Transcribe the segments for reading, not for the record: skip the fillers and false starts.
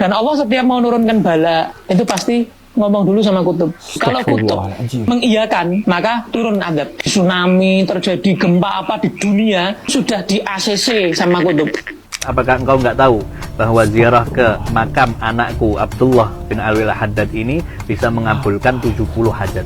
Dan Allah setiap mau menurunkan bala, itu pasti ngomong dulu sama kutub. Kalau kutub mengiyakan, maka turun adab. Tsunami, terjadi gempa apa di dunia, sudah di ACC sama kutub. Apakah engkau nggak tahu bahwa ziarah ke makam anakku Abdullah bin Alwi Al-Haddad ini bisa mengabulkan 70 hajat?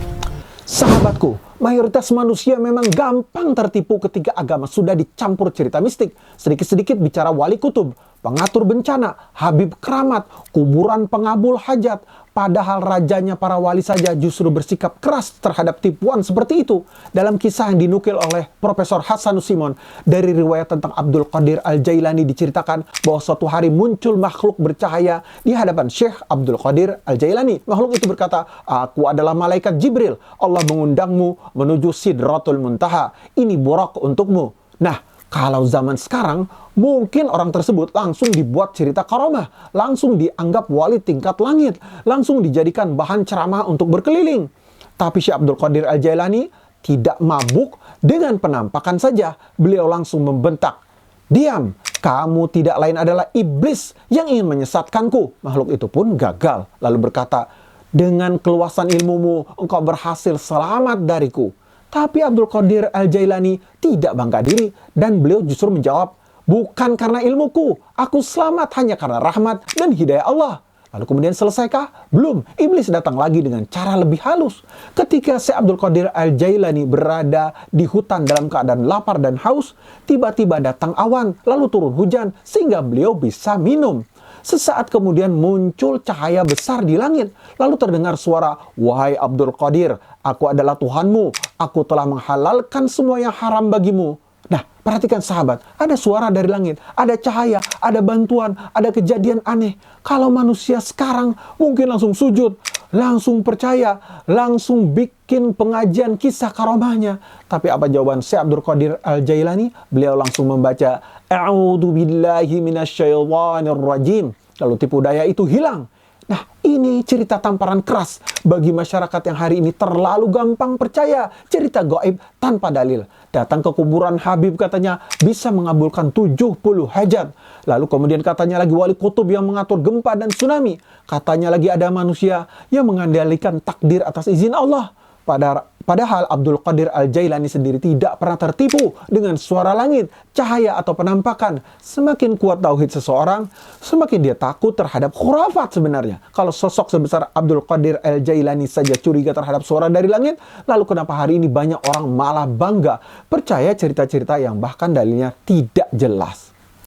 Sahabatku, mayoritas manusia memang gampang tertipu ketika agama sudah dicampur cerita mistik. Sedikit-sedikit bicara wali kutub, pengatur bencana, Habib keramat, kuburan pengabul hajat. Padahal rajanya para wali saja justru bersikap keras terhadap tipuan seperti itu. Dalam kisah yang dinukil oleh Profesor Hasanus Simon dari riwayat tentang Abdul Qadir Al-Jailani diceritakan bahwa suatu hari muncul makhluk bercahaya di hadapan Syekh Abdul Qadir Al-Jailani. Makhluk itu berkata, "Aku adalah malaikat Jibril. Allah mengundangmu menuju Sidratul Muntaha. Ini burak untukmu." Nah, kalau zaman sekarang, mungkin orang tersebut langsung dibuat cerita karomah, langsung dianggap wali tingkat langit, langsung dijadikan bahan ceramah untuk berkeliling. Tapi Syekh Abdul Qadir Al-Jailani tidak mabuk dengan penampakan saja. Beliau langsung membentak, "Diam, kamu tidak lain adalah iblis yang ingin menyesatkanku." Makhluk itu pun gagal, lalu berkata, "Dengan keluasan ilmumu, engkau berhasil selamat dariku." Tapi Abdul Qadir Al-Jailani tidak bangga diri dan beliau justru menjawab, "Bukan karena ilmuku, aku selamat hanya karena rahmat dan hidayah Allah." Lalu kemudian selesaikah? Belum. Iblis datang lagi dengan cara lebih halus. Ketika Syekh Abdul Qadir Al-Jailani berada di hutan dalam keadaan lapar dan haus, tiba-tiba datang awan, lalu turun hujan sehingga beliau bisa minum. Sesaat kemudian muncul cahaya besar di langit. Lalu terdengar suara, "Wahai Abdul Qadir, aku adalah Tuhanmu. Aku telah menghalalkan semua yang haram bagimu." Nah, perhatikan sahabat, ada suara dari langit, ada cahaya, ada bantuan, ada kejadian aneh. Kalau manusia sekarang mungkin langsung sujud, langsung percaya, langsung bikin pengajian kisah karomahnya. Tapi apa jawaban Syekh Abdul Qadir Al-Jailani? Beliau langsung membaca, "A'udzu billahi minasyaitonir rajim." Lalu tipu daya itu hilang. Nah, ini cerita tamparan keras bagi masyarakat yang hari ini terlalu gampang percaya cerita gaib tanpa dalil. Datang ke kuburan Habib katanya bisa mengabulkan 70 hajat. Lalu kemudian katanya lagi wali kutub yang mengatur gempa dan tsunami. Katanya lagi ada manusia yang mengendalikan takdir atas izin Allah. Padahal Abdul Qadir Al-Jailani sendiri tidak pernah tertipu dengan suara langit, cahaya, atau penampakan. Semakin kuat tauhid seseorang, semakin dia takut terhadap khurafat sebenarnya. Kalau sosok sebesar Abdul Qadir Al-Jailani saja curiga terhadap suara dari langit, lalu kenapa hari ini banyak orang malah bangga percaya cerita-cerita yang bahkan dalilnya tidak jelas?